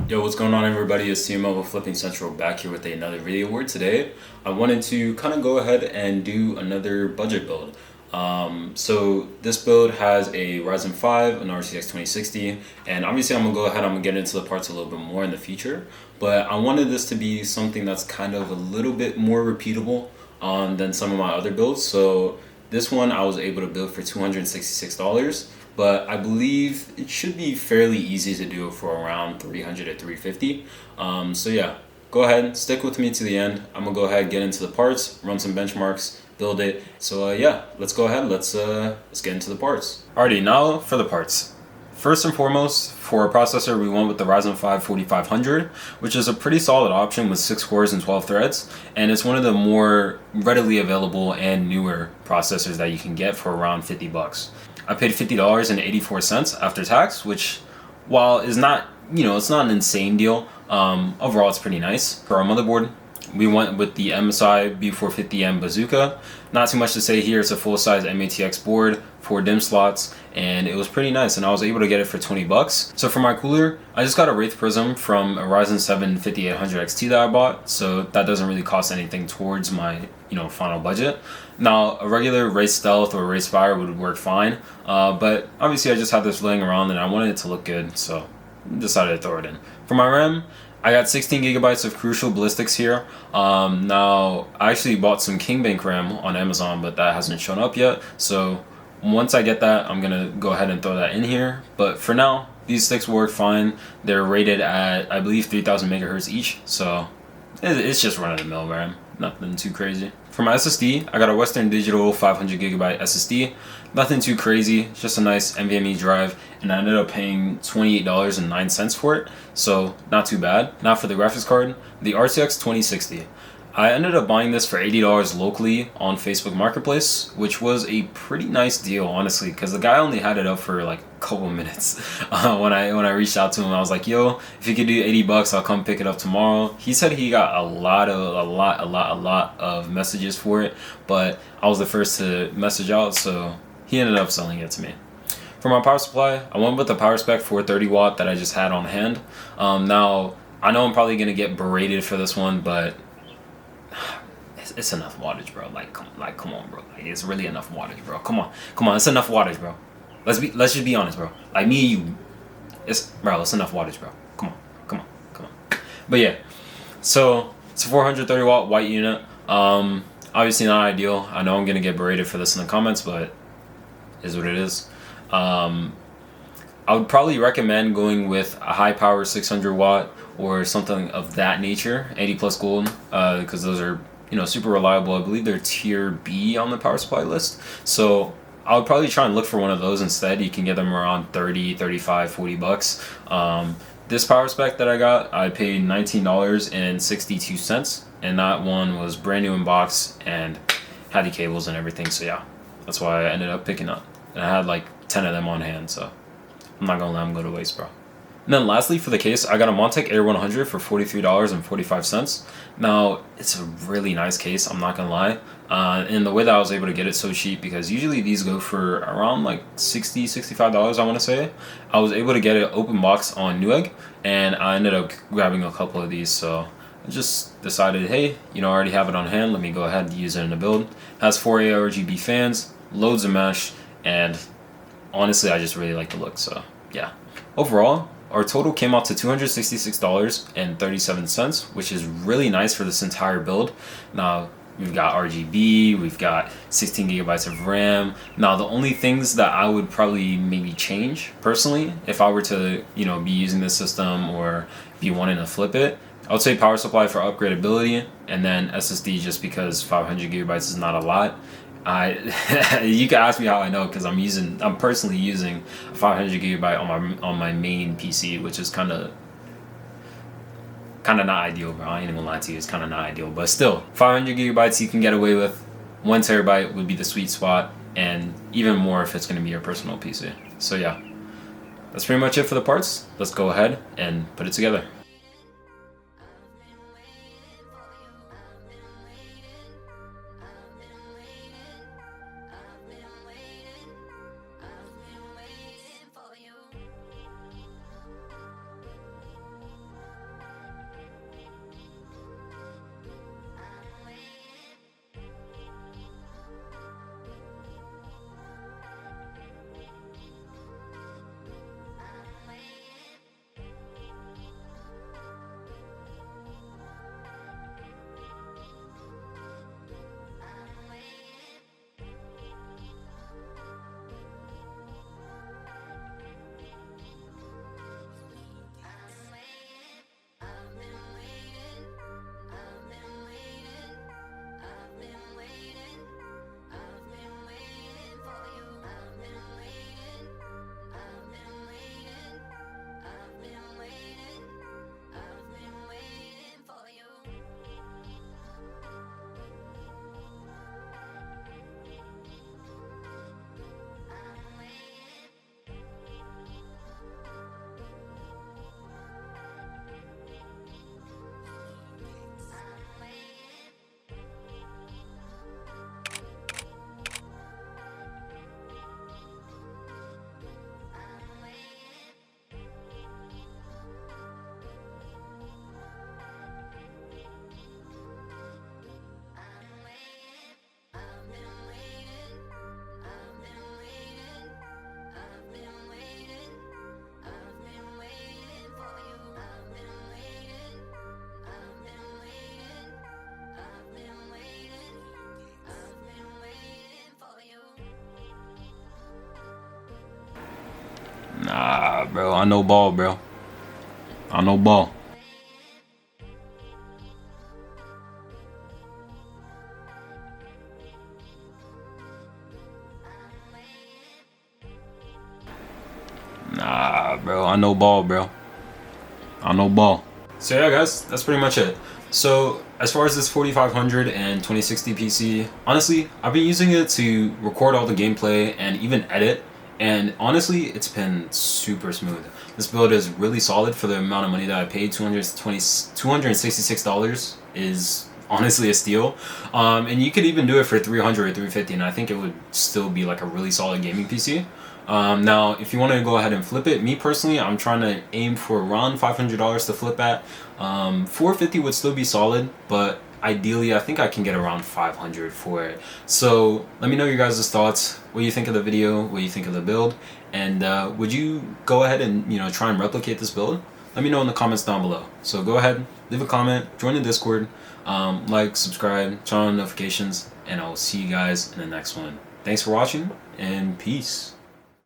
Yo, what's going on everybody? It's CMO with Flipping Central back here with another video where today I wanted to kind of go ahead and do another budget build. So this build has a Ryzen 5, an RTX 2060, and obviously I'm gonna get into the parts a little bit more in the future, but I wanted this to be something that's kind of a little bit more repeatable than some of my other builds. So this one I was able to build for $266, but I believe it should be fairly easy to do it for around 300 to 350. So yeah, go ahead, stick with me to the end. I'm gonna go ahead, get into the parts, run some benchmarks, build it. So yeah, let's go ahead, let's get into the parts. Alrighty, now for the parts. First and foremost, for a processor, we went with the Ryzen 5 4500, which is a pretty solid option with 6 cores and 12 threads, and it's one of the more readily available and newer processors that you can get for around 50 bucks. I paid $50.84 after tax, which, while is not, it's not an insane deal, overall it's pretty nice. For our motherboard, we went with the MSI B450M Bazooka. Not too much to say here, it's a full-size MATX board, 4 DIMM slots, and it was pretty nice, and I was able to get it for 20 bucks. So for my cooler, I just got a Wraith Prism from a Ryzen 7 5800 XT that I bought, so that doesn't really cost anything towards my final budget. Now, a regular Wraith Stealth or Wraith Spire would work fine, but obviously I just had this laying around and I wanted it to look good, so decided to throw it in. For my RAM, I got 16 gigabytes of Crucial Ballistics here. Now, I actually bought some King Bank RAM on Amazon, but that hasn't shown up yet. So once I get that, I'm gonna go ahead and throw that in here. But for now, these sticks work fine. They're rated at, I believe, 3000 megahertz each. So it's just run-of-the-mill RAM, nothing too crazy. For my SSD, I got a Western Digital 500 gigabyte SSD. Nothing too crazy, just a nice NVMe drive, and I ended up paying $28.09 for it, so not too bad. Now for the graphics card, the RTX 2060. I ended up buying this for $80 locally on Facebook Marketplace, which was a pretty nice deal, honestly, because the guy only had it up for like a couple minutes. When I reached out to him, I was like, "Yo, if you could do 80 bucks, I'll come pick it up tomorrow." He said he got a lot of messages for it, but I was the first to message out, so he ended up selling it to me. For my power supply, I went with the PowerSpec 430 watt that I just had on hand. Now, I know I'm probably gonna get berated for this one, but it's enough wattage, bro. Come on, bro. Like, it's really enough wattage, bro. Come on, it's enough wattage, bro. Let's just be honest, bro. Like me and you, it's enough wattage, bro. Come on. But yeah, so it's a 430 watt white unit. Obviously not ideal. I know I'm gonna get berated for this in the comments, but it is what it is. I would probably recommend going with a high power 600 watt or something of that nature, 80 plus gold, because those are super reliable. I believe they're tier B on the power supply list, so I would probably try and look for one of those instead. You can get them around 30, 35, 40 bucks. This power spec that I got, I paid $19.62, and that one was brand new in box and had the cables and everything, so yeah, that's why I ended up picking up. And I had like 10 of them on hand, so I'm not gonna let them go to waste, bro. And then lastly, for the case, I got a Montech Air 100 for $43.45. Now, it's a really nice case, I'm not gonna lie. And the way that I was able to get it so cheap, because usually these go for around like $60, $65, I wanna say. I was able to get it open box on Newegg, and I ended up grabbing a couple of these, so I just decided, hey, I already have it on hand, let me go ahead and use it in the build. It has 4 ARGB fans, loads of mesh, and honestly, I just really like the look, so yeah. Overall, our total came out to $266.37, which is really nice for this entire build. Now, we've got RGB, we've got 16 gigabytes of RAM. Now, the only things that I would probably maybe change, personally, if I were to, be using this system or be wanting to flip it, I would say power supply for upgradability, and then SSD just because 500 gigabytes is not a lot. You can ask me how I know, because I'm personally using a 500 gigabyte on my main PC, which is kind of not ideal, bro. I ain't even gonna lie to you, it's kind of not ideal, but still, 500 gigabytes you can get away with. 1 terabyte would be the sweet spot, and even more if it's gonna be your personal PC. So yeah, that's pretty much it for the parts. Let's go ahead and put it together. Nah, bro, I know ball, bro. I know ball. Nah, bro, I know ball, bro. I know ball. So yeah, guys, that's pretty much it. So as far as this 4500 and 2060 PC, honestly, I've been using it to record all the gameplay and even edit. And honestly, it's been super smooth. This build is really solid for the amount of money that I paid. $266 is honestly a steal. And you could even do it for 300 or 350, and I think it would still be like a really solid gaming PC. Now, if you want to go ahead and flip it, me personally, I'm trying to aim for around $500 to flip at. 450 would still be solid, but ideally, I think I can get around 500 for it. So let me know your guys' thoughts. What do you think of the video? What do you think of the build? And would you go ahead and try and replicate this build? Let me know in the comments down below. So go ahead, leave a comment, join the Discord, like, subscribe, turn on notifications, and I will see you guys in the next one. Thanks for watching, and peace.